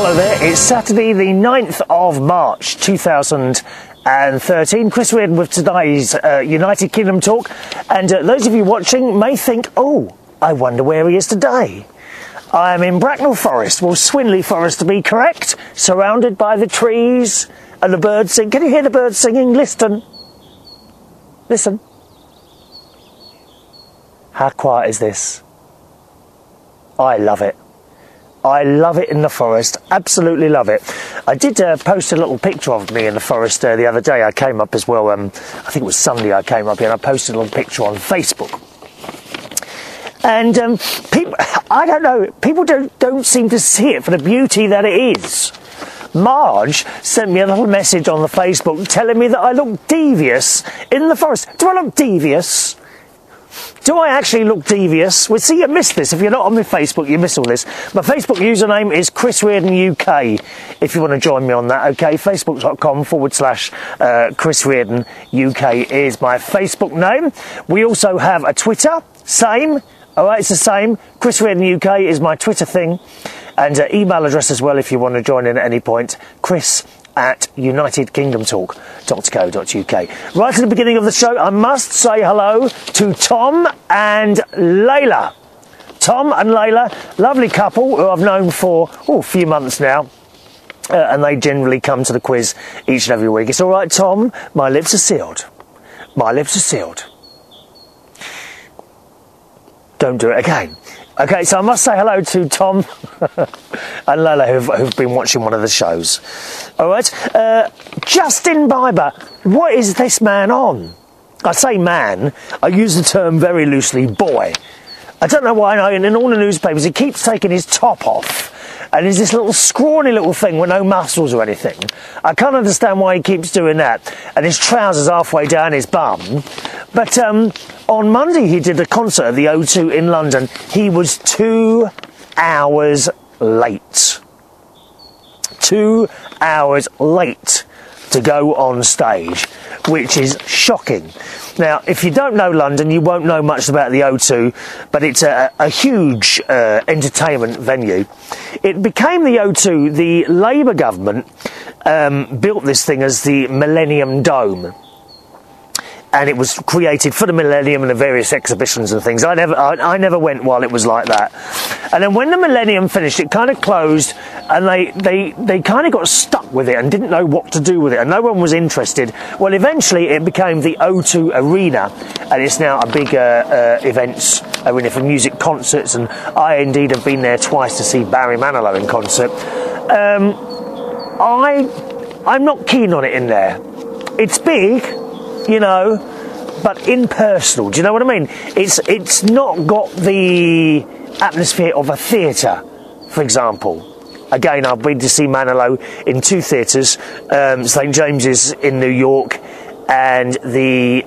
Hello there, it's Saturday the 9th of March 2013. Chris Reardon with today's United Kingdom talk. And those of you watching may think, oh, I wonder where he is today. I am in Bracknell Forest, well, Swinley Forest to be correct, surrounded by the trees and the birds sing. Can you hear the birds singing? Listen. Listen. How quiet is this? I love it. I love it in the forest, absolutely love it. I did post a little picture of me in the forest the other day. I came up as well, I think it was Sunday I came up here, and I posted a little picture on Facebook. And people, I don't know, people don't seem to see it for the beauty that it is. Marge sent me a little message on the Facebook telling me that I look devious in the forest. Do I look devious? Do I actually look devious? Well, see, you missed this. If you're not on my Facebook, you miss all this. My Facebook username is Chris Reardon UK, if you want to join me on that, okay? Facebook.com/Chris Reardon UK is my Facebook name. We also have a Twitter, same. All right, it's the same. Chris Reardon UK is my Twitter thing. And email address as well if you want to join in at any point. chris@unitedkingdomtalk.co.uk. Right at the beginning of the show, I must say hello to Tom and Layla. Tom and Layla, lovely couple who I've known for a few months now. And they generally come to the quiz each and every week. It's all right, Tom. My lips are sealed. My lips are sealed. Don't do it again. Okay, so I must say hello to Tom and Lola who've been watching one of the shows. All right, Justin Bieber, what is this man on? I say man, I use the term very loosely, boy. I don't know why, in all the newspapers he keeps taking his top off. And he's this little scrawny little thing with no muscles or anything. I can't understand why he keeps doing that. And his trousers halfway down his bum. But on Monday he did a concert at the O2 in London. He was 2 hours late. 2 hours late to go on stage, which is shocking. Now, if you don't know London, you won't know much about the O2, but it's a huge entertainment venue. It became the O2. The Labour government built this thing as the Millennium Dome. And it was created for the Millennium and the various exhibitions and things. I never went while it was like that. And then when the Millennium finished, it kind of closed, and they kind of got stuck with it and didn't know what to do with it, and no one was interested. Well, eventually it became the O2 Arena, and it's now a big events arena for music concerts, and I indeed have been there twice to see Barry Manilow in concert. I'm not keen on it in there. It's big, you know, but impersonal. Do you know what I mean? It's not got the atmosphere of a theatre, for example. Again, I've been to see Manilow in 2 theatres, St James's in New York and the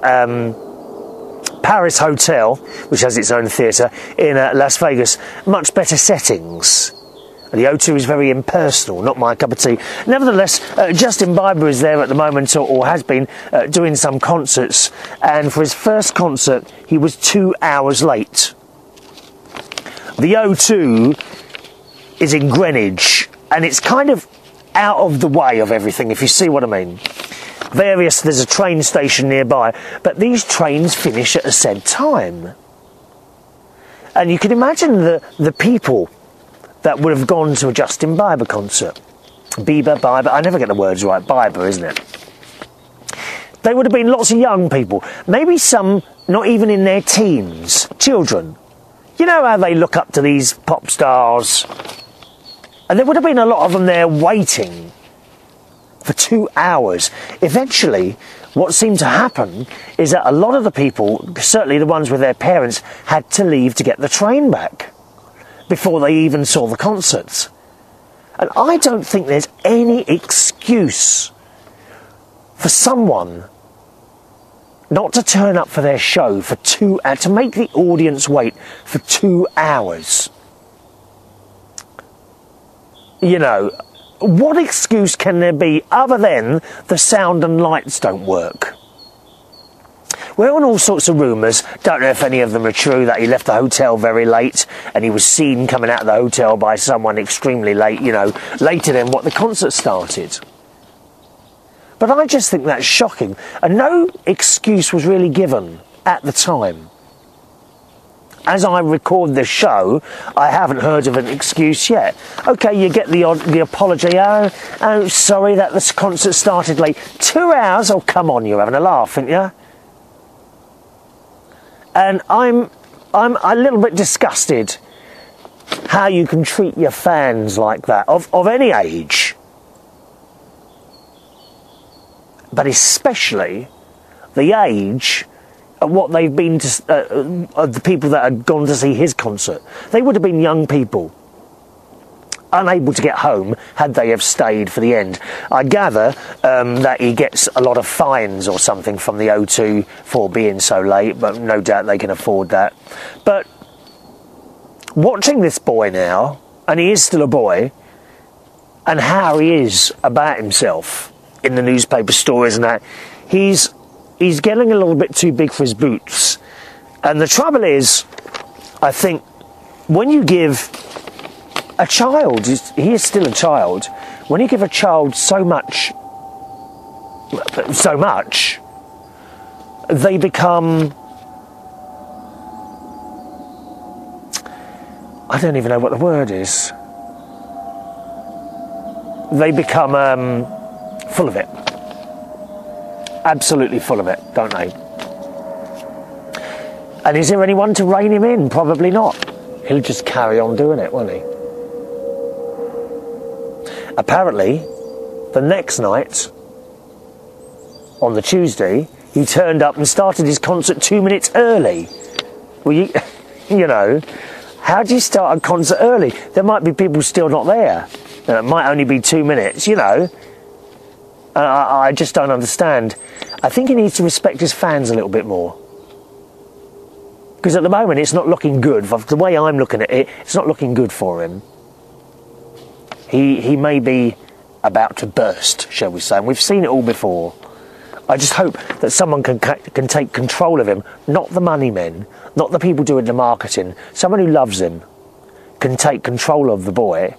Paris Hotel, which has its own theatre, in Las Vegas. Much better settings. The O2 is very impersonal, not my cup of tea. Nevertheless, Justin Bieber is there at the moment, or has been, doing some concerts. And for his first concert, he was 2 hours late. The O2 is in Greenwich, and it's kind of out of the way of everything, if you see what I mean. There's a train station nearby, but these trains finish at a said time. And you can imagine the people that would have gone to a Justin Bieber concert. Bieber, I never get the words right. Bieber, isn't it? They would have been lots of young people. Maybe some not even in their teens. Children. You know how they look up to these pop stars? And there would have been a lot of them there waiting for 2 hours. Eventually, what seemed to happen is that a lot of the people, certainly the ones with their parents, had to leave to get the train back before they even saw the concerts. And I don't think there's any excuse for someone not to turn up for their show for to make the audience wait for 2 hours. You know, what excuse can there be other than the sound and lights don't work? We're on all sorts of rumours. Don't know if any of them are true, that he left the hotel very late and he was seen coming out of the hotel by someone extremely late, you know, later than what the concert started. But I just think that's shocking. And no excuse was really given at the time. As I record this show, I haven't heard of an excuse yet. Okay, you get the apology. Oh, sorry that this concert started late. 2 hours? Oh, come on, you're having a laugh, aren't you? And I'm a little bit disgusted how you can treat your fans like that, of any age. But especially the age at what they've been to, the people that had gone to see his concert. They would have been young people, unable to get home had they have stayed for the end. I gather that he gets a lot of fines or something from the O2 for being so late, but no doubt they can afford that. But watching this boy now, and he is still a boy, and how he is about himself in the newspaper stories and that, he's getting a little bit too big for his boots. And the trouble is, I think, when you give a child, he is still a child, when you give a child so much, they become, I don't even know what the word is. They become full of it. Absolutely full of it, don't they? And is there anyone to rein him in? Probably not. He'll just carry on doing it, won't he? Apparently, the next night, on the Tuesday, he turned up and started his concert 2 minutes early. Well, you know, how do you start a concert early? There might be people still not there. And it might only be 2 minutes, you know. I just don't understand. I think he needs to respect his fans a little bit more. Because at the moment it's not looking good. The way I'm looking at it, it's not looking good for him. He may be about to burst, shall we say. And we've seen it all before. I just hope that someone can take control of him. Not the money men, not the people doing the marketing. Someone who loves him can take control of the boy.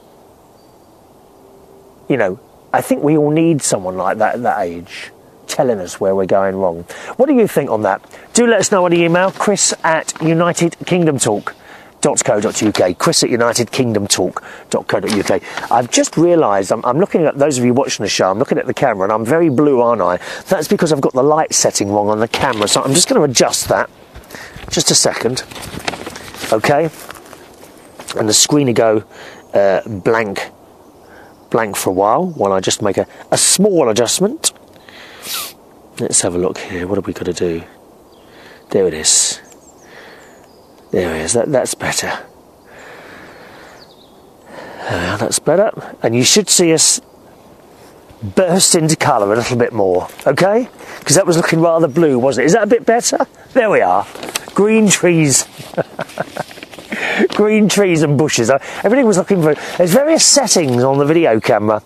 You know, I think we all need someone like that at that age, telling us where we're going wrong. What do you think on that? Do let us know on the email, chris@unitedkingdomtalk.co.uk, chris@unitedkingdomtalk.co.uk. I've just realised, I'm looking at, those of you watching the show, I'm looking at the camera and I'm very blue, aren't I? That's because I've got the light setting wrong on the camera, so I'm just going to adjust that. Just a second. Okay. And the screen will go blank for a while I just make a small adjustment. Let's have a look here. What have we got to do? There it is. There it is. That's better. That's better. And you should see us burst into colour a little bit more. Okay? Because that was looking rather blue, wasn't it? Is that a bit better? There we are. Green trees. Green trees and bushes. Everything was looking very... There's various settings on the video camera,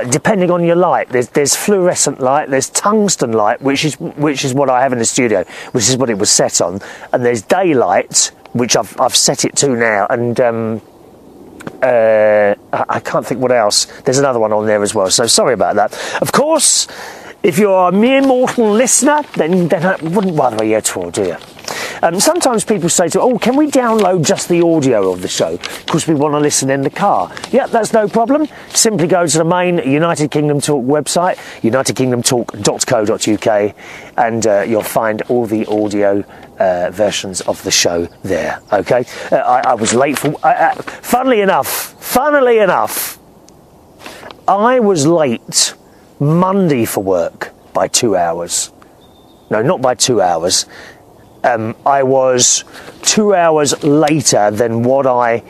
depending on your light. There's fluorescent light, there's tungsten light, which is what I have in the studio, which is what it was set on, and there's daylight, which I've set it to now, and I can't think what else. There's another one on there as well, so sorry about that. Of course, if you're a mere mortal listener, then I wouldn't bother you at all, do you? Sometimes people say to me, oh, can we download just the audio of the show because we want to listen in the car? Yeah, that's no problem. Simply go to the main United Kingdom Talk website, unitedkingdomtalk.co.uk, and you'll find all the audio versions of the show there, okay? I was late for... funnily enough, I was late Monday for work by 2 hours. No, not by 2 hours. I was 2 hours later than what I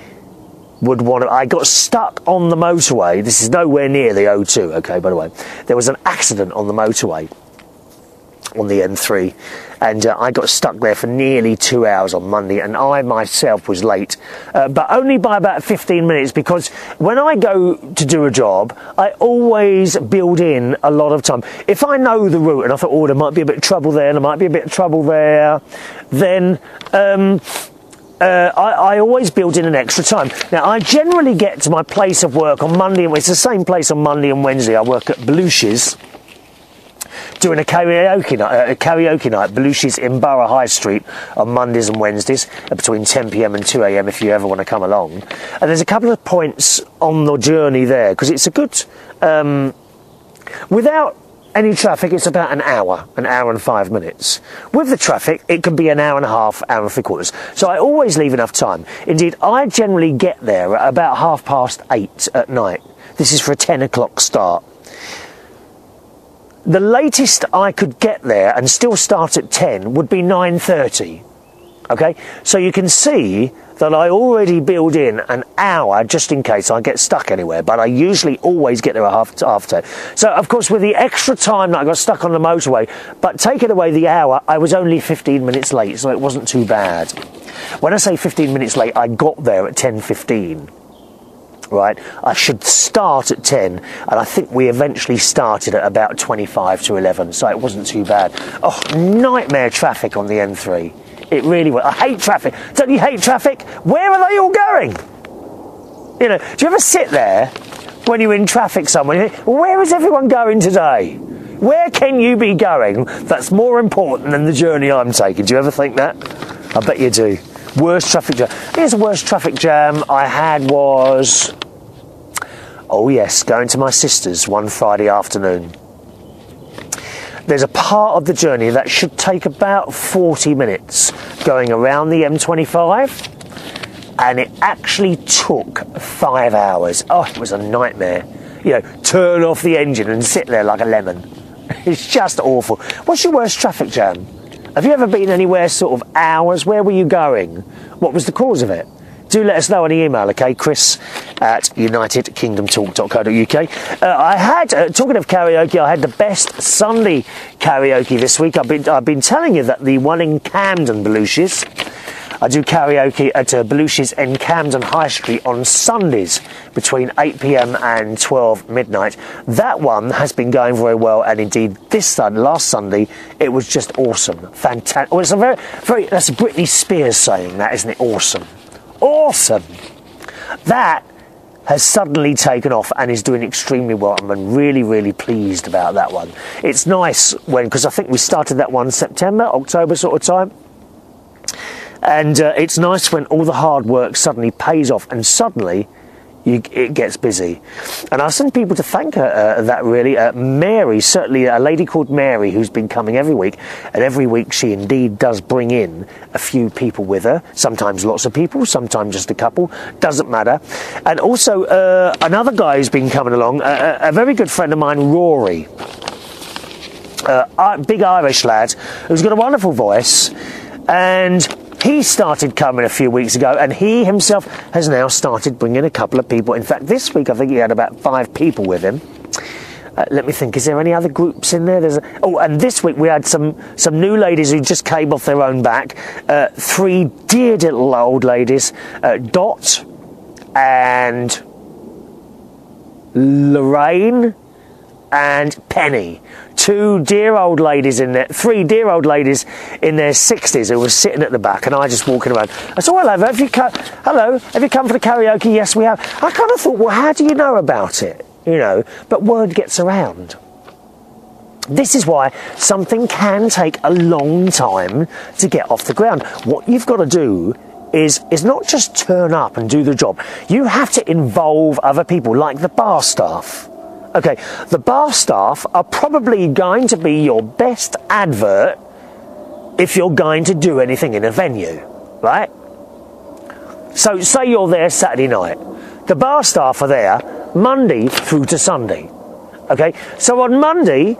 would want to... I got stuck on the motorway. This is nowhere near the O2, okay, by the way. There was an accident on the motorway. on the M3, and I got stuck there for nearly 2 hours on Monday, and I myself was late, but only by about 15 minutes, because when I go to do a job, I always build in a lot of time. If I know the route and I thought, oh, there might be a bit of trouble there, and there might be a bit of trouble there, then I always build in an extra time. Now, I generally get to my place of work on Monday, and it's the same place on Monday and Wednesday. I work at Belushi's, doing a karaoke night, Belushi's in Borough High Street on Mondays and Wednesdays between 10 p.m. and 2 a.m. if you ever want to come along. And there's a couple of points on the journey there, because it's a good, without any traffic, it's about an hour and 5 minutes. With the traffic, it can be an hour and a half, hour and 3/4. So I always leave enough time. Indeed, I generally get there at about 8:30 at night. This is for a 10 o'clock start. The latest I could get there and still start at 10 would be 9:30. Okay, so you can see that I already build in an hour just in case I get stuck anywhere, but I usually always get there at half 10. So, of course, with the extra time that I got stuck on the motorway, but taking away the hour, I was only 15 minutes late, so it wasn't too bad. When I say 15 minutes late, I got there at 10:15. Right, I should start at 10, and I think we eventually started at about 25 to 11, so it wasn't too bad. Oh, nightmare traffic on the M3. It really was. I hate traffic. Don't you hate traffic? Where are they all going? You know, do you ever sit there when you're in traffic somewhere, where is everyone going today? Where can you be going that's more important than the journey I'm taking? Do you ever think that? I bet you do. Worst traffic jam. Here's the worst traffic jam I had was, oh yes, going to my sister's one Friday afternoon. There's a part of the journey that should take about 40 minutes going around the M25, and it actually took 5 hours. Oh, it was a nightmare. You know, turn off the engine and sit there like a lemon. It's just awful. What's your worst traffic jam? Have you ever been anywhere sort of hours? Where were you going? What was the cause of it? Do let us know on the email, okay? chris@unitedkingdomtalk.co.uk. I had, talking of karaoke, I had the best Sunday karaoke this week. I've been telling you that the one in Camden, Belushi's, I do karaoke at Belushi's in Camden High Street on Sundays between 8 p.m. and 12 midnight. That one has been going very well, and indeed last Sunday, it was just awesome. Fantastic. Well, it's a that's Britney Spears saying that, isn't it? Awesome. Awesome. That has suddenly taken off and is doing extremely well. I'm really, really pleased about that one. It's nice because I think we started that one September, October sort of time. And it's nice when all the hard work suddenly pays off and suddenly it gets busy. And I send people to thank her that really. Mary, certainly a lady called Mary who's been coming every week, and every week she indeed does bring in a few people with her, sometimes lots of people, sometimes just a couple, doesn't matter. And also another guy who's been coming along, a very good friend of mine, Rory, big Irish lad who's got a wonderful voice, and he started coming a few weeks ago, and he himself has now started bringing a couple of people. In fact, this week I think he had about 5 people with him. Let me think, is there any other groups in there? And this week we had some new ladies who just came off their own back. 3 dear little old ladies, Dot and Lorraine and Penny. 2 dear old ladies in there, 3 dear old ladies in their 60s who were sitting at the back, and I just walking around. I said, well, have you come for the karaoke? Yes, we have. I kind of thought, well, how do you know about it? You know, but word gets around. This is why something can take a long time to get off the ground. What you've got to do is not just turn up and do the job. You have to involve other people, like the bar staff. Okay, the bar staff are probably going to be your best advert if you're going to do anything in a venue, right? So say you're there Saturday night. The bar staff are there Monday through to Sunday. Okay, so on Monday,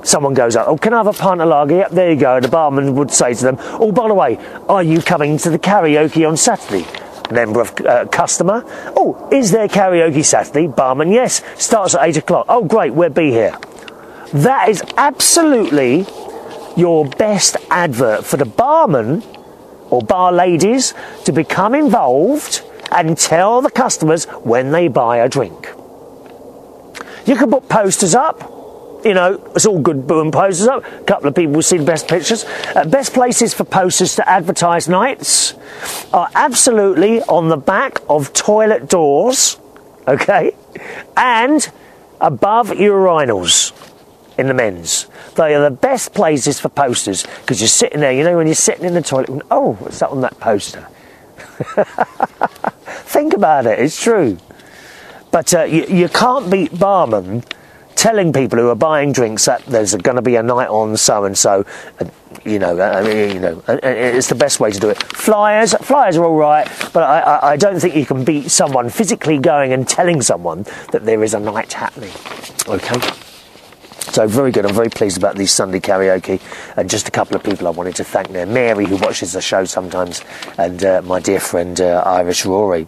someone goes up, oh, can I have a pint of lager? Yep, there you go. The barman would say to them, oh, by the way, are you coming to the karaoke on Saturday? Member of customer. Oh, is there karaoke Saturday? Barman, yes. Starts at 8 o'clock. Oh, great, we'll be here. That is absolutely your best advert for the barman or bar ladies to become involved and tell the customers when they buy a drink. You can put posters up. You know, it's all good putting posters up. A couple of people will see the best pictures. Best places for posters to advertise nights are absolutely on the back of toilet doors, okay, and above urinals in the men's. They are the best places for posters because you're sitting there, you know, when you're sitting in the toilet, and, oh, what's that on that poster? Think about it, it's true. But you can't beat barman telling people who are buying drinks that there's going to be a night on so-and-so, you know, I mean, you know, it's the best way to do it. Flyers are all right, but I don't think you can beat someone physically going and telling someone that there is a night happening. Okay? So very good. I'm very pleased about these Sunday karaoke. And just a couple of people I wanted to thank there. Mary, who watches the show sometimes, and my dear friend Irish Rory.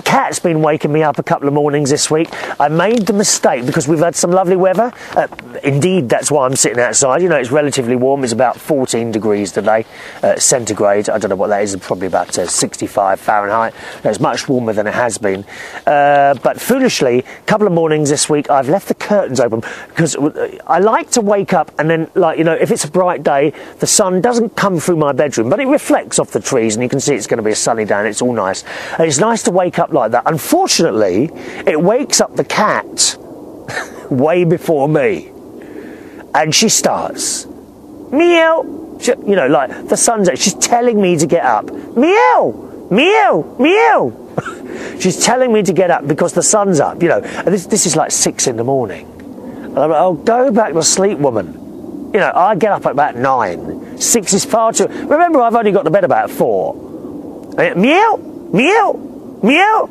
Kat's been waking me up a couple of mornings this week. I made the mistake because we've had some lovely weather. Indeed, that's why I'm sitting outside. You know, it's relatively warm. It's about 14 degrees today, centigrade. I don't know what that is. Probably about 65 Fahrenheit. It's much warmer than it has been. But foolishly, a couple of mornings this week, I've left the curtains open because I like to wake up and then, like, you know, if it's a bright day, the sun doesn't come through my bedroom, but it reflects off the trees and you can see it's going to be a sunny day and it's all nice. And it's nice to wake up like that. Unfortunately, it wakes up the cat way before me, and she starts meow. You know, like the sun's out. She's telling me to get up. Meow, meow, meow. She's telling me to get up because the sun's up. You know, and this is like 6 in the morning. And I'm like, oh, go back to sleep, woman. You know, I get up at about 9. 6 is far too. Remember, I've only got to bed about 4. Meow, meow. Meow,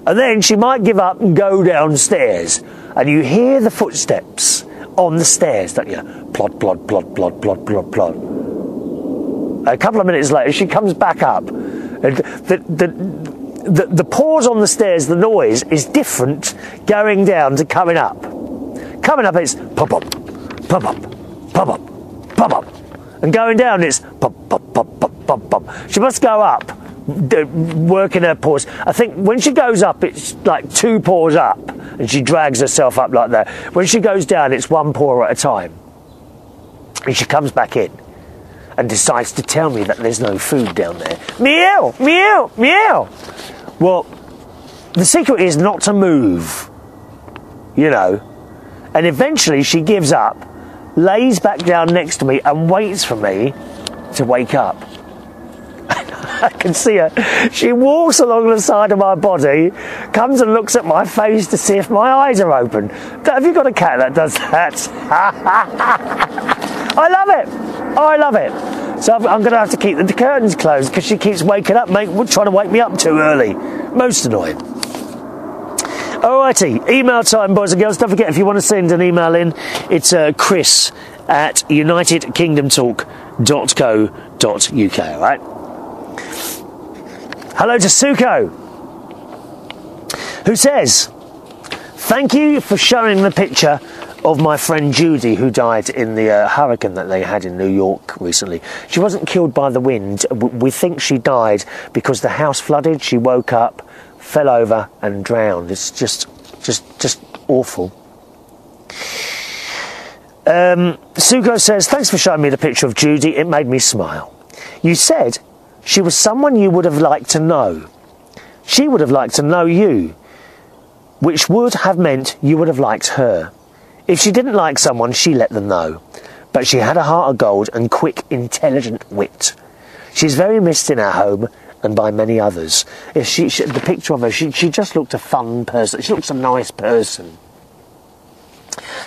and then she might give up and go downstairs, and you hear the footsteps on the stairs, don't you? Plod, plod, plod, plod, plod, plod, plod. A couple of minutes later, she comes back up, and the pause on the stairs, the noise is different going down to coming up. Coming up, it's pop up, pop up, pop up, pop up, and going down, it's pop, pop, pop, pop, pop, pop. She must go up. Working her paws. I think when she goes up, it's like 2 paws up, and she drags herself up like that. When she goes down, it's 1 paw at a time. And she comes back in and decides to tell me that there's no food down there. Meow, meow, meow. Well, the secret is not to move, you know. And eventually she gives up, lays back down next to me and waits for me to wake up. I can see her. She walks along the side of my body, comes and looks at my face to see if my eyes are open. Have you got a cat that does that? I love it. Oh, I love it. So I'm going to have to keep the curtains closed because she keeps waking up, trying to wake me up too early. Most annoying. Alrighty, email time, boys and girls. Don't forget, if you want to send an email in, it's Chris at unitedkingdomtalk.co.uk, alright? Hello to Suko, who says, thank you for showing the picture of my friend Judy, who died in the hurricane that they had in New York recently. She wasn't killed by the wind. We think she died because the house flooded. She woke up, fell over and drowned. It's just awful. Suko says, thanks for showing me the picture of Judy. It made me smile. You said she was someone you would have liked to know. She would have liked to know you, which would have meant you would have liked her. If she didn't like someone, she let them know. But she had a heart of gold and quick, intelligent wit. She's very missed in our home and by many others. If the picture of her, she just looked a fun person. She looks a nice person.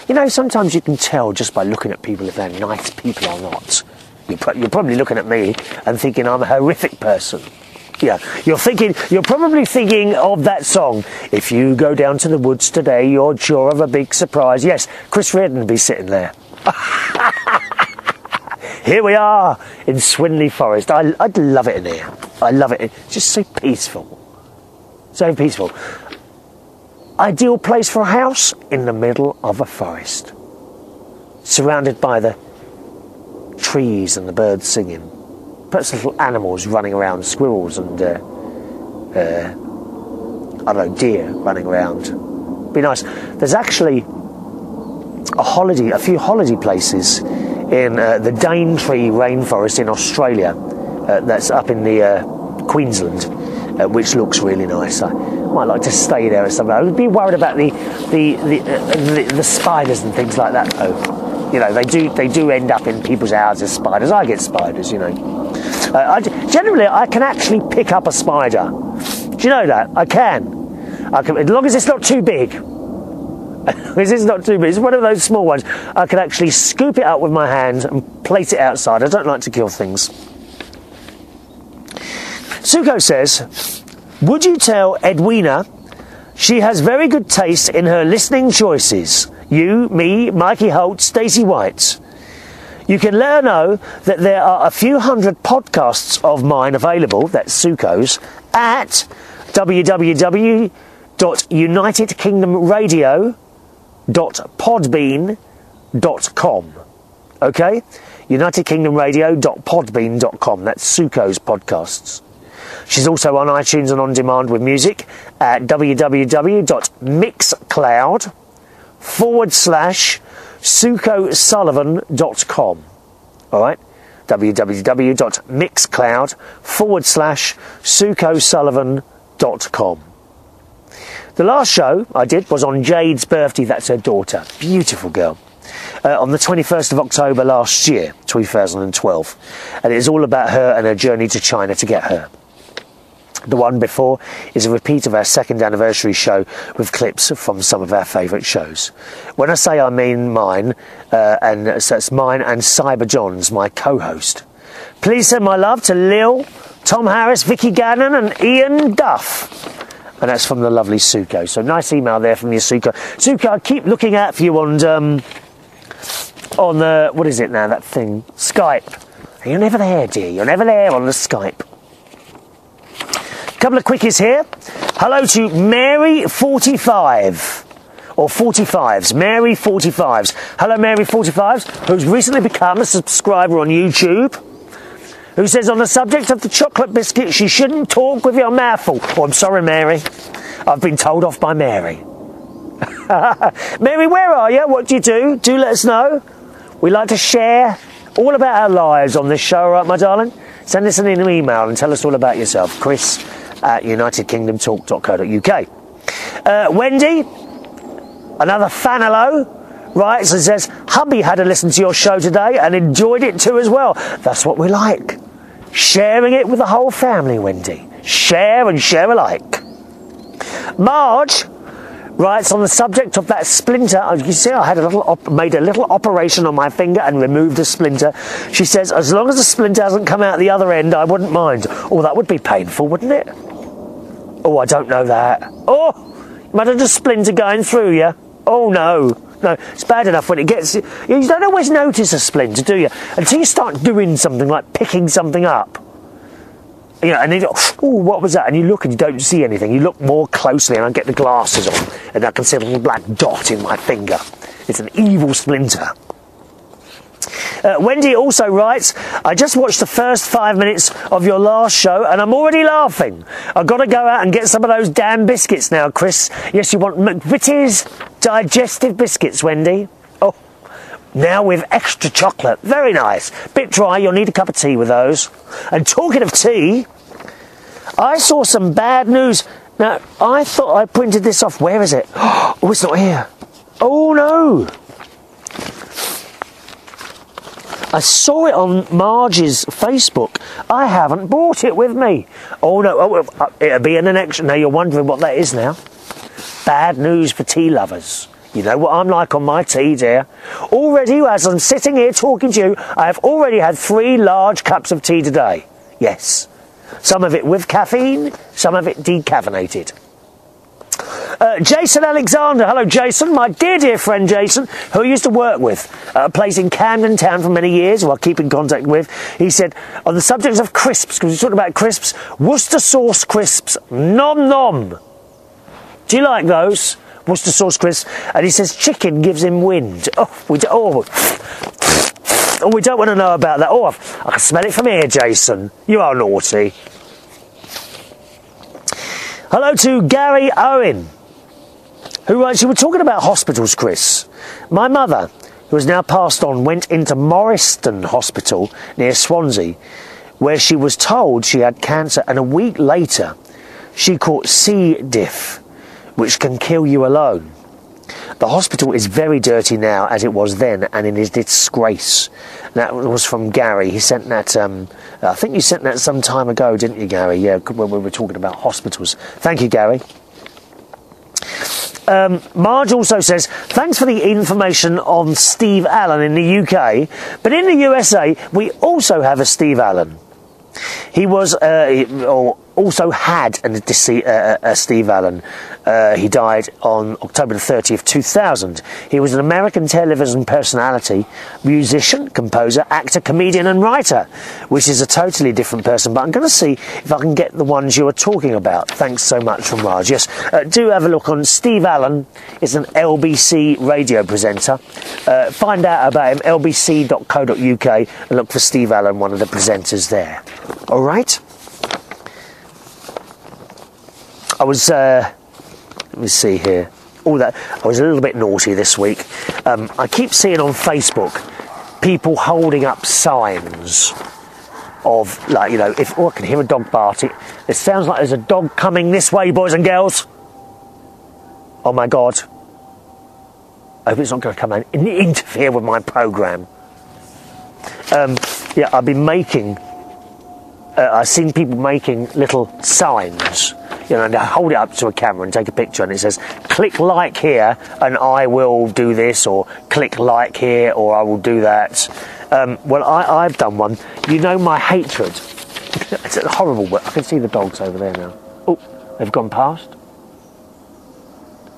You know, sometimes you can tell just by looking at people if they're nice people or not. You're probably looking at me and thinking I'm a horrific person. Yeah, you're probably thinking of that song. If you go down to the woods today, you're sure of a big surprise. Yes, Chris Reardon would be sitting there. Here we are in Swinley Forest. I'd love it in here. I love it. It's just so peaceful. So peaceful. Ideal place for a house in the middle of a forest. surrounded by the trees and the birds singing. Perhaps little animals running around, squirrels and I don't know, deer running around. Be nice. There's actually a few holiday places in the Daintree rainforest in Australia. That's up in the Queensland, which looks really nice. I might like to stay there or something. I would be worried about the spiders and things like that, though. You know, they do end up in people's houses, spiders. I get spiders, you know. Generally, I can actually pick up a spider. Do you know that? I can, as long as it's not too big. It's not too big. It's one of those small ones. I can actually scoop it up with my hand and place it outside. I don't like to kill things. Suko says, would you tell Edwina she has very good taste in her listening choices? You, me, Mikey Holt, Stacey White. You can let her know that there are a few hundred podcasts of mine available, that's Suko's, at www.unitedkingdomradio.podbean.com. Okay? unitedkingdomradio.podbean.com. That's Suko's podcasts. She's also on iTunes and on demand with music at www.mixcloud/SukoSullivan.com. Alright? www.mixcloud/SukoSullivan.com. The last show I did was on Jade's birthday, that's her daughter. Beautiful girl. On the 21st of October last year, 2012. And it is all about her and her journey to China to get her. The one before is a repeat of our second anniversary show with clips from some of our favourite shows. When I say I mean mine, and so it's mine and Cyber Johns, my co-host. Please send my love to Lil, Tom Harris, Vicky Gannon and Ian Duff. And that's from the lovely Suko. So nice email there from you, Suko. Suko, I keep looking out for you on what is it now, that thing? Skype. You're never there, dear. You're never there on the Skype. Couple of quickies here. Hello to Mary45 or 45s. Mary45s. Hello, Mary45s, who's recently become a subscriber on YouTube. Who says on the subject of the chocolate biscuit, she shouldn't talk with your mouth full. Oh, I'm sorry, Mary. I've been told off by Mary. Mary, where are you? What do you do? Do let us know. We like to share all about our lives on this show, right, my darling? Send us an email and tell us all about yourself. Chris@unitedkingdomtalk.co.uk. Wendy, another fanalo, writes and says, hubby had a listen to your show today and enjoyed it too as well. That's what we like. Sharing it with the whole family, Wendy. Share and share alike. Marge writes on the subject of that splinter. You see, I had made a little operation on my finger and removed a splinter. She says, as long as the splinter hasn't come out the other end, I wouldn't mind. Oh, that would be painful, wouldn't it? Oh, I don't know that. Oh, imagine a splinter going through you. Oh, no. No, it's bad enough when it gets... You don't always notice a splinter, do you? Until you start doing something like picking something up. You know, and then, oh, what was that? And you look and you don't see anything. You look more closely and I get the glasses on and I can see a little black dot in my finger. It's an evil splinter. Wendy also writes, I just watched the first 5 minutes of your last show and I'm already laughing. I've got to go out and get some of those damn biscuits now, Chris. Yes, you want McVitie's digestive biscuits, Wendy. Oh, now with extra chocolate. Very nice. Bit dry, you'll need a cup of tea with those. And talking of tea, I saw some bad news. Now, I thought I printed this off. Where is it? Oh, it's not here. Oh, no. I saw it on Marge's Facebook. I haven't brought it with me. Oh, no. Oh, it'll be in the next... Now, you're wondering what that is now. Bad news for tea lovers. You know what I'm like on my tea, dear. Already, as I'm sitting here talking to you, I have already had 3 large cups of tea today. Yes. Some of it with caffeine, some of it decaffeinated. Jason Alexander. Hello, Jason. My dear friend Jason, who I used to work with, a place in Camden Town for many years, who I keep in contact with. He said, on the subject of crisps, because we're talking about crisps, Worcester sauce crisps, nom nom. Do you like those? Worcester sauce crisp, and he says chicken gives him wind. We don't want to know about that. I can smell it from here, Jason. You are naughty. Hello to Gary Owen, who writes, you were talking about hospitals, Chris. My mother, who has now passed on, went into Morriston Hospital near Swansea, where she was told she had cancer, and a week later she caught C. diff, which can kill you alone. The hospital is very dirty now, as it was then, and it is disgrace. That was from Gary. He sent that, I think you sent that some time ago, didn't you, Gary? Yeah, when we were talking about hospitals. Thank you, Gary. Marge also says, thanks for the information on Steve Allen in the UK, but in the USA, we also have a Steve Allen. He was, also had a Steve Allen. He died on October the 30th, 2000. He was an American television personality, musician, composer, actor, comedian and writer, which is a totally different person. But I'm going to see if I can get the ones you were talking about. Thanks so much from Raj. Yes, do have a look on Steve Allen. Is an LBC radio presenter. Find out about him, lbc.co.uk, and look for Steve Allen, one of the presenters there. All right? I was, let me see here. I was a little bit naughty this week. I keep seeing on Facebook people holding up signs of, like, you know, I can hear a dog bark. It sounds like there's a dog coming this way, boys and girls. Oh my God. I hope it's not going to come and interfere with my programme. Yeah, I've been making, I've seen people making little signs. You know, and they hold it up to a camera and take a picture, and it says, click like here and I will do this, or click like here or I will do that. Well, I've done one. You know my hatred. It's horrible, but I can see the dogs over there now. Oh, they've gone past.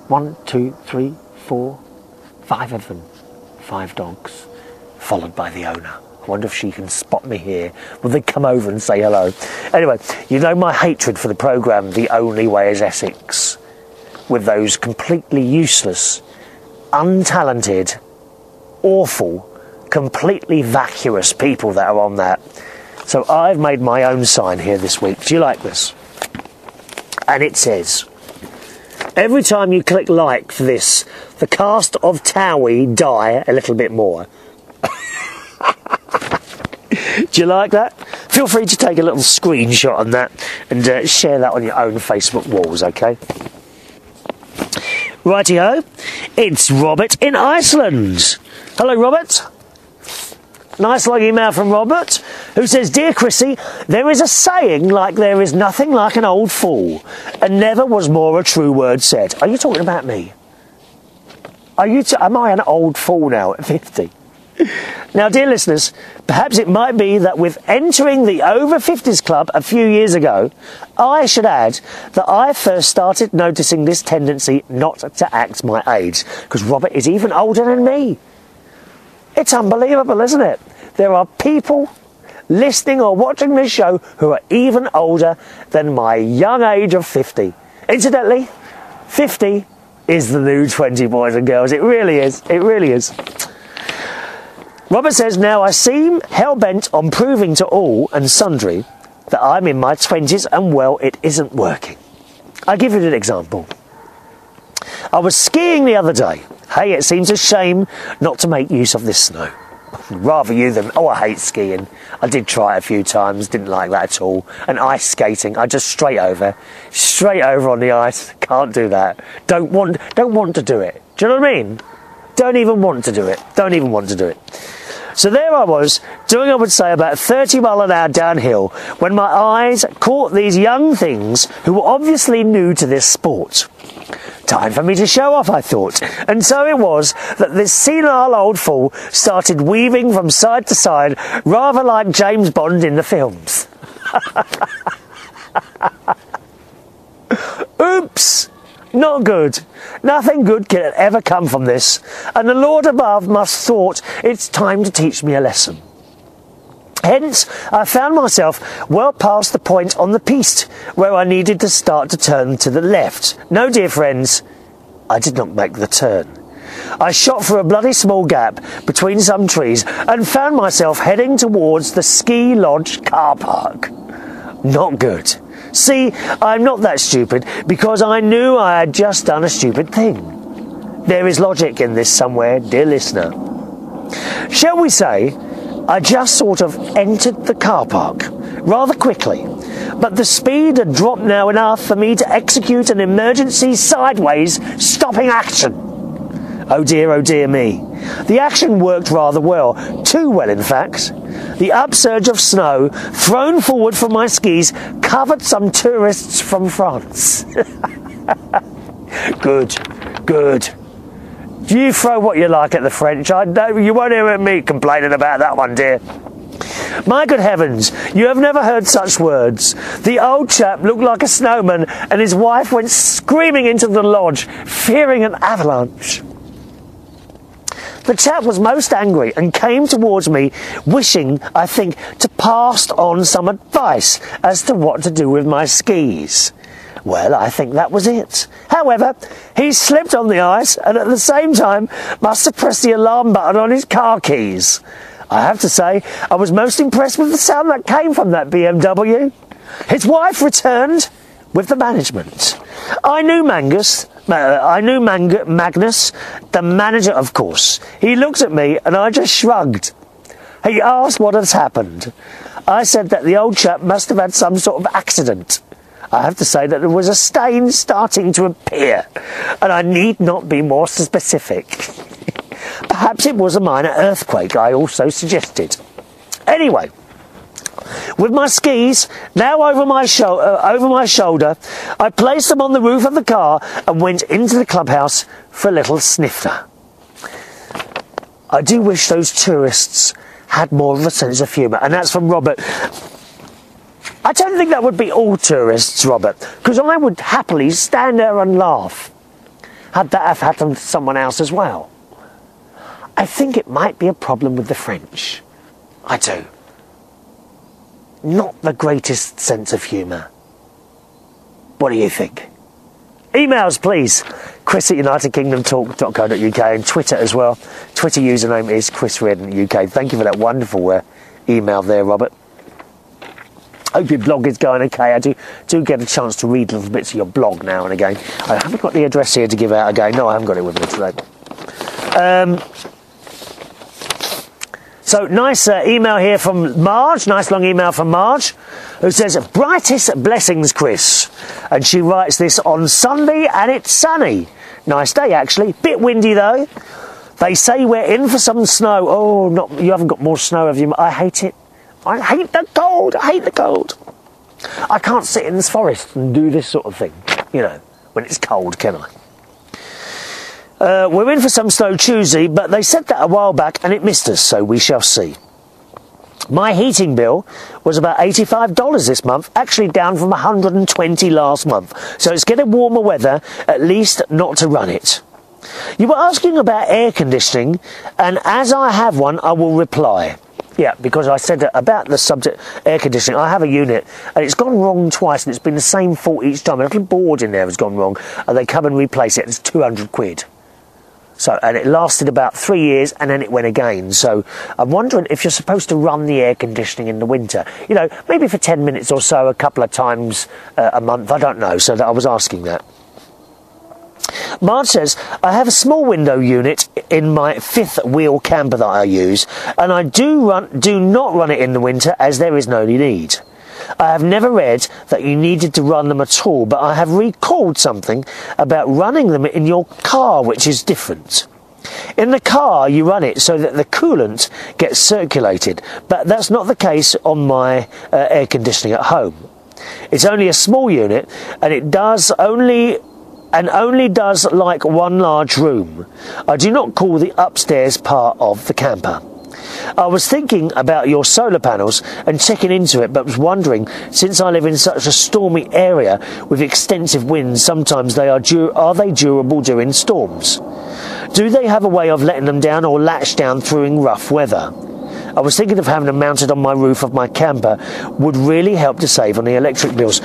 1, 2, 3, 4, 5 of them. 5 dogs, followed by the owner. I wonder if she can spot me here. Will they come over and say hello? Anyway, you know my hatred for the programme The Only Way is Essex, with those completely useless, untalented, awful, completely vacuous people that are on that. So I've made my own sign here this week. Do you like this? And it says, every time you click like for this, the cast of Towie die a little bit more. Do you like that? Feel free to take a little screenshot on that and share that on your own Facebook walls, okay? Righty-ho, it's Robert in Iceland. Hello, Robert. Nice long email from Robert, who says, Dear Chrissy, there is a saying like there is nothing like an old fool, and never was more a true word said. Are you talking about me? Am I an old fool now at 50? Now, dear listeners, perhaps it might be that with entering the over 50s club a few years ago, I should add that I first started noticing this tendency not to act my age, because Robert is even older than me. It's unbelievable, isn't it? There are people listening or watching this show who are even older than my young age of 50. Incidentally, 50 is the new 20, boys and girls. It really is. It really is. Robert says, now I seem hell-bent on proving to all and sundry that I'm in my 20s and, well, it isn't working. I'll give you an example. I was skiing the other day. Hey, it seems a shame not to make use of this snow. Rather you than, I hate skiing. I did try it a few times, didn't like that at all. And ice skating, I just straight over on the ice. Can't do that. Don't want to do it. Do you know what I mean? Don't even want to do it. Don't even want to do it. So there I was, doing, I would say, about 30 mile an hour downhill, when my eyes caught these young things who were obviously new to this sport. Time for me to show off, I thought. And so it was that this senile old fool started weaving from side to side, rather like James Bond in the films. Oops! Not good. Nothing good can ever come from this, and the Lord above must thought it's time to teach me a lesson. Hence, I found myself well past the point on the piste where I needed to start to turn to the left. No, dear friends, I did not make the turn. I shot through a bloody small gap between some trees and found myself heading towards the ski lodge car park. Not good. See, I'm not that stupid because I knew I had just done a stupid thing. There is logic in this somewhere, dear listener. Shall we say, I just sort of entered the car park rather quickly, but the speed had dropped now enough for me to execute an emergency sideways stopping action. Oh dear me. The action worked rather well, too well in fact. The upsurge of snow thrown forward from my skis covered some tourists from France. Good. You throw what you like at the French. I know you won't hear me complaining about that one, dear. My good heavens, you have never heard such words. The old chap looked like a snowman and his wife went screaming into the lodge, fearing an avalanche. The chap was most angry and came towards me, wishing, I think, to pass on some advice as to what to do with my skis. Well, I think that was it. However, he slipped on the ice and at the same time must have pressed the alarm button on his car keys. I have to say, I was most impressed with the sound that came from that BMW. His wife returned with the management. I knew Magnus, the manager, of course. He looked at me and I just shrugged. He asked what had happened. I said that the old chap must have had some sort of accident. I have to say that there was a stain starting to appear, and I need not be more specific. Perhaps it was a minor earthquake, I also suggested. Anyway, with my skis now over my shoulder, I placed them on the roof of the car and went into the clubhouse for a little snifter. I do wish those tourists had more of a sense of humour, and that's from Robert. I don't think that would be all tourists, Robert, because I would happily stand there and laugh had that have happened to someone else as well. I think it might be a problem with the French. I do. Not the greatest sense of humour. What do you think? Emails, please. Chris@UnitedKingdomTalk.co.uk and Twitter as well. Twitter username is Chris Reardon UK. Thank you for that wonderful email there, Robert. Hope your blog is going okay. I do get a chance to read little bits of your blog now and again. I haven't got the address here to give out again. No, I haven't got it with me today. So, nice email here from Marge. Nice long email from Marge, who says, brightest blessings, Chris. And she writes this on Sunday and it's sunny. Nice day, actually. Bit windy, though. They say we're in for some snow. Oh, you haven't got more snow, have you? I hate it. I hate the cold. I hate the cold. I can't sit in this forest and do this sort of thing, you know, when it's cold, can I? We're in for some snow Tuesday, but they said that a while back and it missed us, so we shall see. My heating bill was about $85 this month, actually down from $120 last month. So it's getting warmer weather, at least not to run it. You were asking about air conditioning, and as I have one, I will reply. Yeah, because I said about the subject air conditioning, I have a unit and it's gone wrong twice and it's been the same fault each time. A little board in there has gone wrong and they come and replace it. It's 200 quid. So, and it lasted about 3 years and then it went again. So I'm wondering if you're supposed to run the air conditioning in the winter. You know, maybe for 10 minutes or so, a couple of times a month. I don't know. So I was asking that. Marge says, I have a small window unit in my fifth wheel camper that I use, and I do not run it in the winter as there is no need. I have never read that you needed to run them at all, but I have recalled something about running them in your car, which is different. In the car, you run it so that the coolant gets circulated, but that's not the case on my air conditioning at home. It's only a small unit, and it only does like one large room. I do not call the upstairs part of the camper. I was thinking about your solar panels and checking into it, but was wondering, since I live in such a stormy area with extensive winds, sometimes are they durable during storms? Do they have a way of letting them down or latch down during rough weather? I was thinking of having them mounted on my roof of my camper. Would really help to save on the electric bills.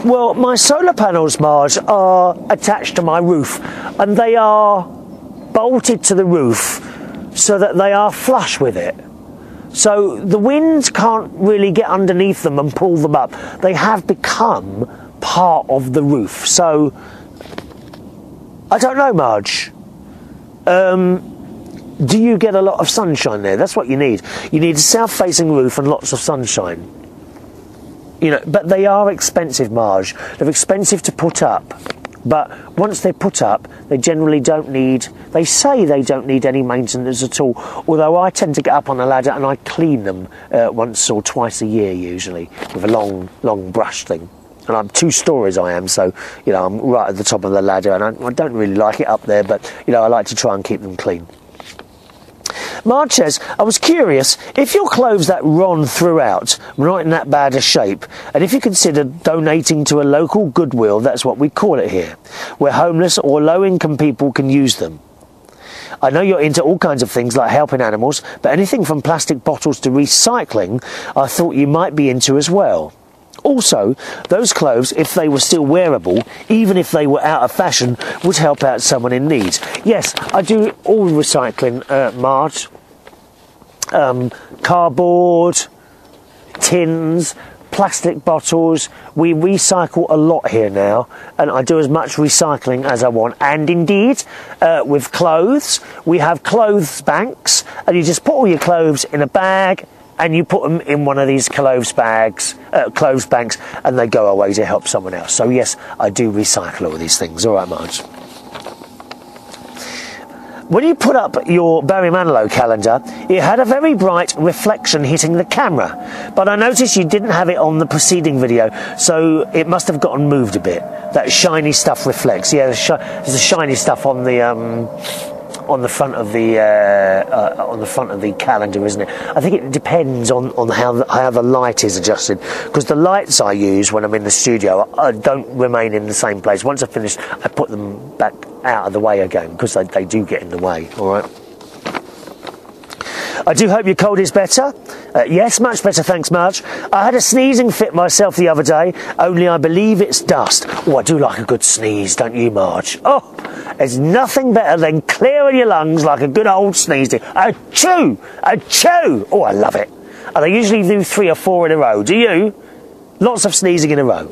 Well, my solar panels, Marge, are attached to my roof, and they are bolted to the roof so that they are flush with it. So the wind can't really get underneath them and pull them up. They have become part of the roof. So, I don't know, Marge. Do you get a lot of sunshine there? That's what you need. You need a south-facing roof and lots of sunshine. You know, but they are expensive, Marge. They're expensive to put up. But once they're put up, they generally don't need... They say they don't need any maintenance at all. Although I tend to get up on the ladder and I clean them once or twice a year, usually, with a long brush thing. And I'm 2 stories, I am, so, you know, I'm right at the top of the ladder, and I don't really like it up there, but, you know, I like to try and keep them clean. Marge says, I was curious, if your clothes that Ron threw out were not in that bad a shape, and if you considered donating to a local Goodwill, that's what we call it here, where homeless or low-income people can use them. I know you're into all kinds of things like helping animals, but anything from plastic bottles to recycling, I thought you might be into as well. Also, those clothes, if they were still wearable, even if they were out of fashion, would help out someone in need. Yes, I do all recycling, Marge. Cardboard, tins, plastic bottles. We recycle a lot here now, and I do as much recycling as I want. And indeed, with clothes, we have clothes banks, and you just put all your clothes in a bag, and you put them in one of these clothes banks, and they go away to help someone else. So yes, I do recycle all these things. All right, Marge. When you put up your Barry Manilow calendar, it had a very bright reflection hitting the camera, but I noticed you didn't have it on the preceding video, so it must have gotten moved a bit. That shiny stuff reflects. Yeah, there's the shiny stuff on the front of the calendar, isn't it? I think it depends on how the light is adjusted, because the lights I use when I'm in the studio don't remain in the same place. Once I've finished, I put them back out of the way again, because they do get in the way. All right. I do hope your cold is better. Yes, much better, thanks, Marge. I had a sneezing fit myself the other day, only I believe it's dust. Oh, I do like a good sneeze, don't you, Marge? Oh, there's nothing better than clearing your lungs like a good old sneeze. Achoo! Achoo! Oh, I love it. And I usually do 3 or 4 in a row. Do you? Lots of sneezing in a row.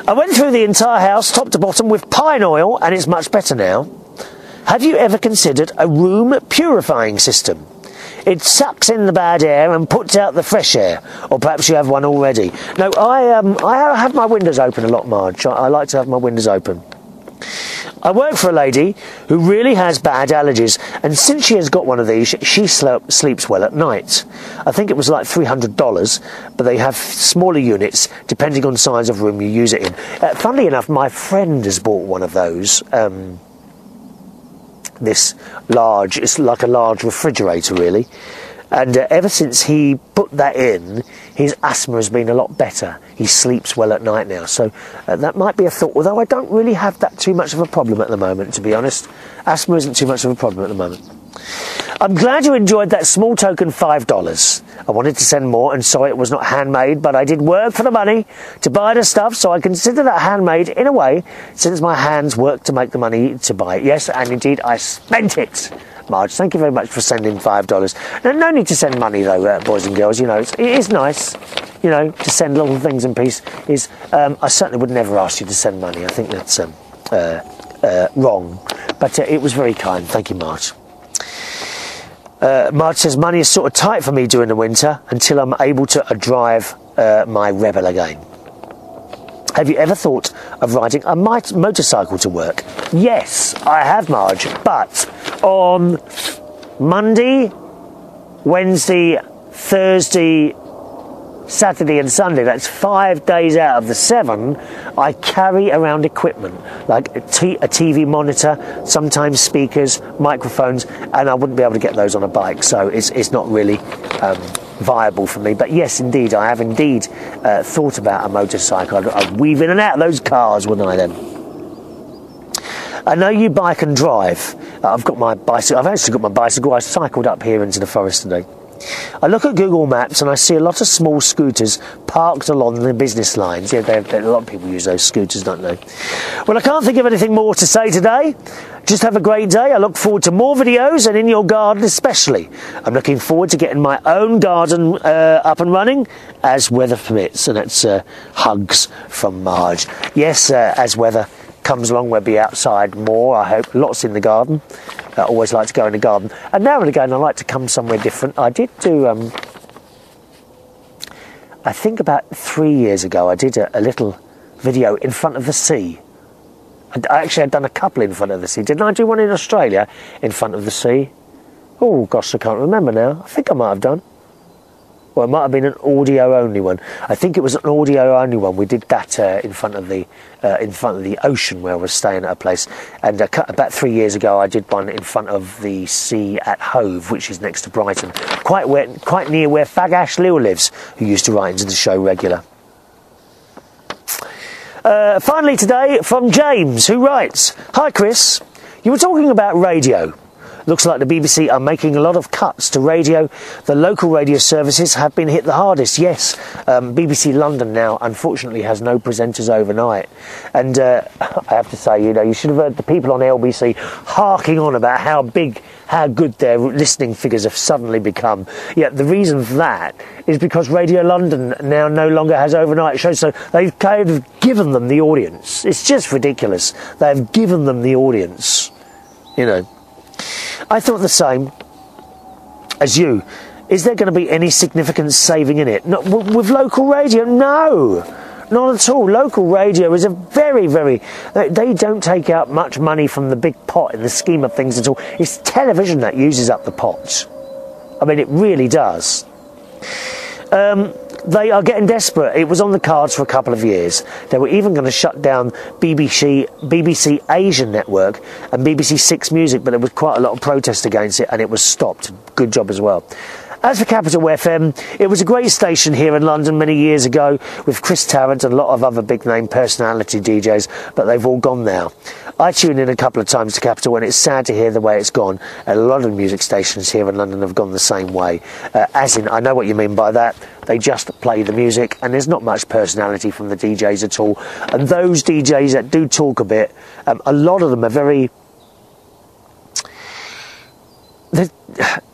I went through the entire house, top to bottom, with pine oil, and it's much better now. Have you ever considered a room purifying system? It sucks in the bad air and puts out the fresh air. Or perhaps you have one already. No, I have my windows open a lot, Marge. I like to have my windows open. I work for a lady who really has bad allergies, and since she has got one of these, she sleeps well at night. I think it was like $300, but they have smaller units depending on size of room you use it in. Funnily enough, my friend has bought one of those. This large, it's like a large refrigerator really, and ever since he put that in, his asthma has been a lot better. He sleeps well at night now, so that might be a thought, although I don't really have that too much of a problem at the moment, to be honest. Asthma isn't too much of a problem at the moment. I'm glad you enjoyed that small token $5. I wanted to send more, and sorry it was not handmade, but I did work for the money to buy the stuff, so I consider that handmade in a way, since my hands worked to make the money to buy it. Yes, and indeed I spent it. Marge, thank you very much for sending $5. Now, no need to send money though, boys and girls. You know, it is nice, you know, to send little things in peace. I certainly would never ask you to send money. I think that's wrong, but it was very kind. Thank you, Marge. Marge says, money is sort of tight for me during the winter until I'm able to drive my Rebel again. Have you ever thought of riding a motorcycle to work? Yes, I have, Marge, but on Monday, Wednesday, Thursday, Saturday and Sunday, that's 5 days out of the 7, I carry around equipment, like a TV monitor, sometimes speakers, microphones, and I wouldn't be able to get those on a bike, so it's not really viable for me. But yes, indeed, I have indeed thought about a motorcycle. I'd weave in and out of those cars, wouldn't I then? I know you bike and drive. I've got my bicycle. I've actually got my bicycle. I cycled up here into the forest today. I look at Google Maps and I see a lot of small scooters parked along the business lines. Yeah, a lot of people use those scooters, don't they? Well, I can't think of anything more to say today. Just have a great day. I look forward to more videos, and in your garden especially. I'm looking forward to getting my own garden up and running as weather permits. And that's hugs from Marge. Yes, as weather comes along, we'll be outside more, I hope. Lots in the garden. I always like to go in the garden. And now and again, I like to come somewhere different. I did do, I think about 3 years ago, I did a little video in front of the sea. I actually had done a couple in front of the sea. Didn't I do one in Australia in front of the sea? Oh, gosh, I can't remember now. I think I might have done. Well, it might have been an audio-only one. I think it was an audio-only one. We did that in front of the ocean where I was staying at a place. And about 3 years ago, I did one in front of the sea at Hove, which is next to Brighton, quite near where Fag Ash Lill lives, who used to write into the show regular. Finally today, from James, who writes, "Hi Chris, you were talking about radio. Looks like the BBC are making a lot of cuts to radio. The local radio services have been hit the hardest." Yes, BBC London now unfortunately has no presenters overnight. And I have to say, you know, you should have heard the people on LBC harking on about how good their listening figures have suddenly become. Yet the reason for that is because Radio London now no longer has overnight shows, so they've kind of given them the audience. It's just ridiculous. They've given them the audience, you know. I thought the same as you. Is there going to be any significant saving in it? Not with local radio? No, not at all. Local radio is a very, they don't take out much money from the big pot in the scheme of things at all. It's television that uses up the pot. I mean, it really does. They are getting desperate. It was on the cards for a couple of years. They were even going to shut down BBC Asian Network and BBC Six Music, but there was quite a lot of protest against it, and it was stopped. Good job as well. As for Capital FM, it was a great station here in London many years ago with Chris Tarrant and a lot of other big-name personality DJs, but they've all gone now. I tune in a couple of times to Capital, and it's sad to hear the way it's gone. And a lot of music stations here in London have gone the same way. As in, I know what you mean by that. They just play the music, and there's not much personality from the DJs at all. And those DJs that do talk a bit, a lot of them are very...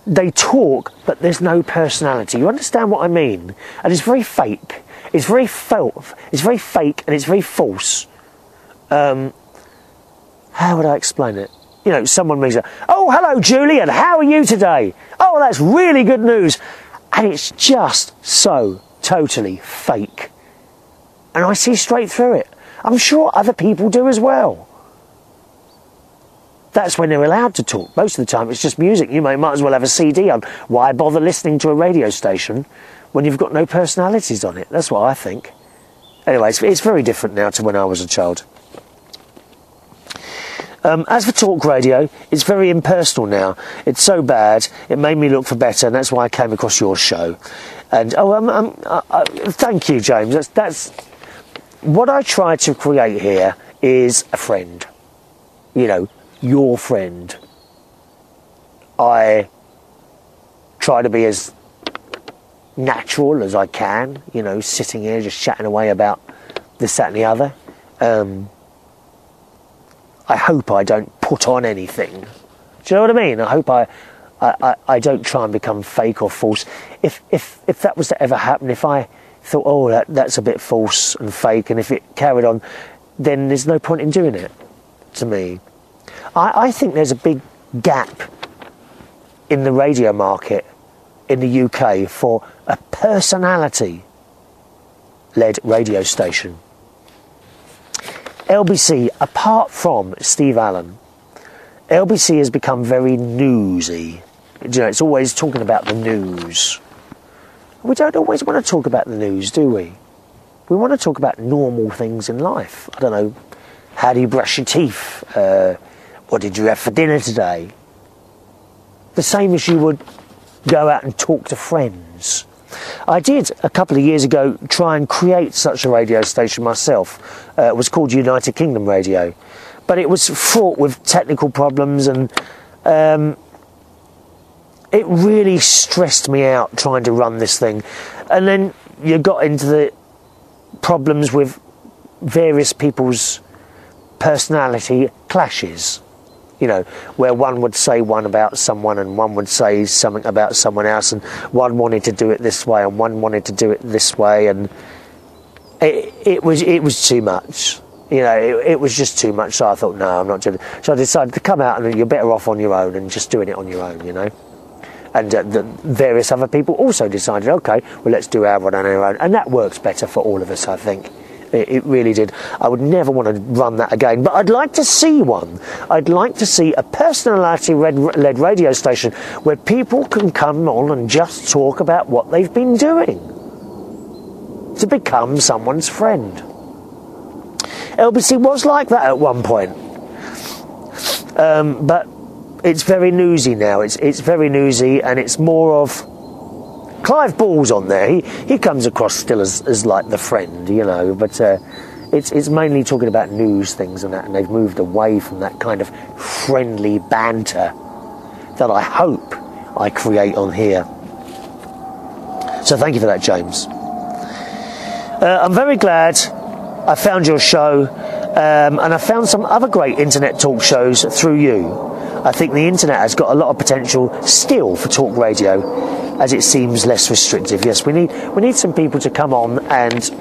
They talk, but there's no personality. You understand what I mean? And it's very fake. It's very it's very fake, and it's very false. How would I explain it? You know, someone rings up, "Oh, hello, Julian, how are you today? Oh, that's really good news." And it's just so totally fake. And I see straight through it. I'm sure other people do as well. That's when they're allowed to talk. Most of the time it's just music. You might as well have a CD on. Why bother listening to a radio station when you've got no personalities on it? That's what I think. Anyway, it's very different now to when I was a child. As for talk radio, it's very impersonal now. It's so bad, it made me look for better, and that's why I came across your show. And thank you, James. That's what I try to create here is a friend. You know, your friend. I try to be as natural as I can, you know, sitting here just chatting away about this, that and the other. I hope I don't put on anything. Do you know what I mean? I hope I don't try and become fake or false. If that was to ever happen, if I thought, oh, that's a bit false and fake, and if it carried on, then there's no point in doing it, to me. I think there's a big gap in the radio market in the UK for a personality-led radio station. LBC, apart from Steve Allen, LBC has become very newsy. You know, it's always talking about the news. We don't always want to talk about the news, do we? We want to talk about normal things in life. I don't know, how do you brush your teeth? What did you have for dinner today? The same as you would go out and talk to friends. I did, a couple of years ago, try and create such a radio station myself. It was called United Kingdom Radio. But it was fraught with technical problems, and it really stressed me out trying to run this thing. And then you got into the problems with various people's personality clashes, you know, where one would say one about someone and one would say something about someone else, and one wanted to do it this way and one wanted to do it this way, and it was too much. You know, it was just too much, so I thought, no, I'm not doing it. So I decided to come out, and you're better off on your own and just doing it on your own, you know. And the various other people also decided, okay, well, let's do our one on our own. And that works better for all of us, I think. It really did. I would never want to run that again, but I'd like to see one. I'd like to see a personality-led radio station where people can come on and just talk about what they've been doing, to become someone's friend. LBC was like that at one point, but it's very newsy now. It's very newsy, and it's more of Clive Ball's on there. He comes across still as like the friend, you know, but it's mainly talking about news things and that, and they've moved away from that kind of friendly banter that I hope I create on here. So thank you for that, James. I'm very glad I found your show, and I found some other great internet talk shows through you. I think the internet has got a lot of potential still for talk radio, as it seems less restrictive. Yes, we need some people to come on and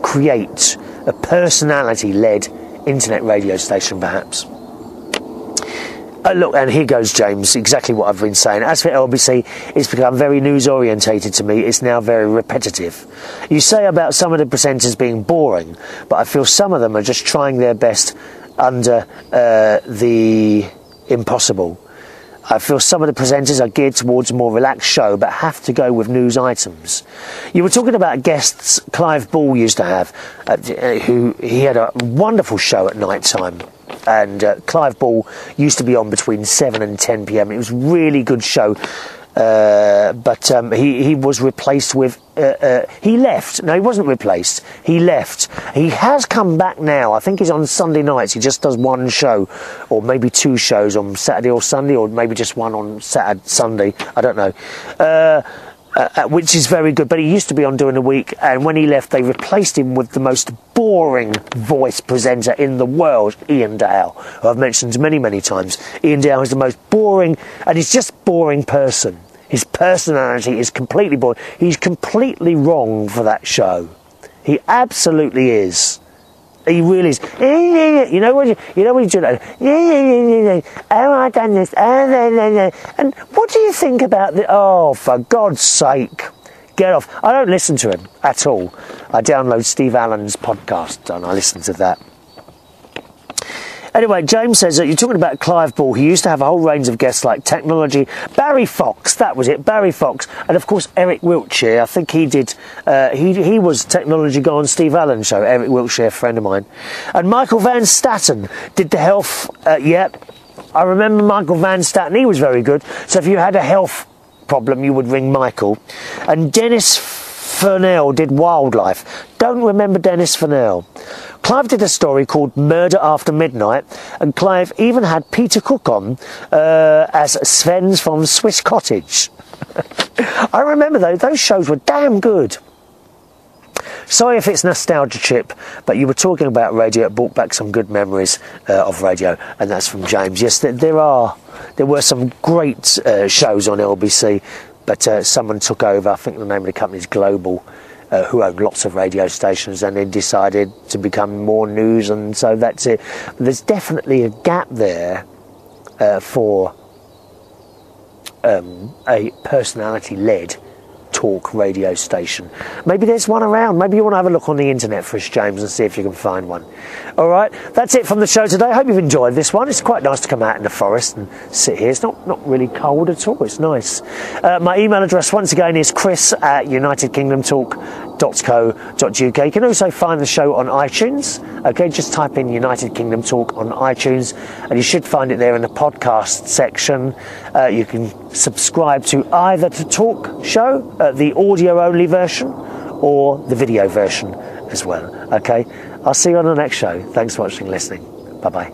create a personality-led internet radio station, perhaps. Look, and here goes James, exactly what I've been saying. As for LBC, it's become very news-orientated to me. It's now very repetitive. You say about some of the presenters being boring, but I feel some of them are just trying their best under the impossible. I feel some of the presenters are geared towards a more relaxed show, but have to go with news items. You were talking about guests Clive Ball used to have, he had a wonderful show at night time. And Clive Ball used to be on between 7 and 10 p.m. It was a really good show. But he was replaced with... he left. No, he wasn't replaced. He left. He has come back now. I think he's on Sunday nights. He just does one show, or maybe two shows on Saturday or Sunday, or maybe just one on Sunday. I don't know. Which is very good, but he used to be on during the week, and when he left they replaced him with the most boring voice presenter in the world, Ian Dale, who I've mentioned many times. Ian Dale is the most boring, and he's just boring person. His personality is completely boring. He's completely wrong for that show. He absolutely is. He really is. You know what he's doing? Oh, I've done this. And what do you think about the? Oh, for God's sake, get off! I don't listen to him at all. I download Steve Allen's podcast and I listen to that. Anyway, James says that you're talking about Clive Ball. He used to have a whole range of guests like technology. Barry Fox, that was it, Barry Fox. And of course, Eric Wiltshire. I think he did, he was technology guy on Steve Allen's show. Eric Wiltshire, a friend of mine. And Michael Van Staten did the health, I remember Michael Van Staten, he was very good. So if you had a health problem, you would ring Michael. And Dennis Furnell did wildlife. Don't remember Dennis Furnell. Clive did a story called Murder After Midnight, and Clive even had Peter Cook on as Sven's from Swiss Cottage. I remember those shows were damn good. Sorry if it's nostalgia trip, but you were talking about radio. It brought back some good memories of radio, and that's from James. Yes, there were some great shows on LBC, but someone took over. I think the name of the company is Global, who owned lots of radio stations, and then decided to become more news, and so that's it. But there's definitely a gap there for a personality-led talk radio station. Maybe there's one around. Maybe you want to have a look on the internet for us, James, and see if you can find one. All right, that's it from the show today. I hope you've enjoyed this one. It's quite nice to come out in the forest and sit here. It's not really cold at all. It's nice. My email address once again is chris@unitedkingdomtalk.co.uk. You can also find the show on iTunes. Okay, just type in United Kingdom Talk on iTunes and you should find it there in the podcast section. You can subscribe to either the talk show, the audio only version, or the video version as well. Okay, I'll see you on the next show. Thanks for watching and listening. Bye bye.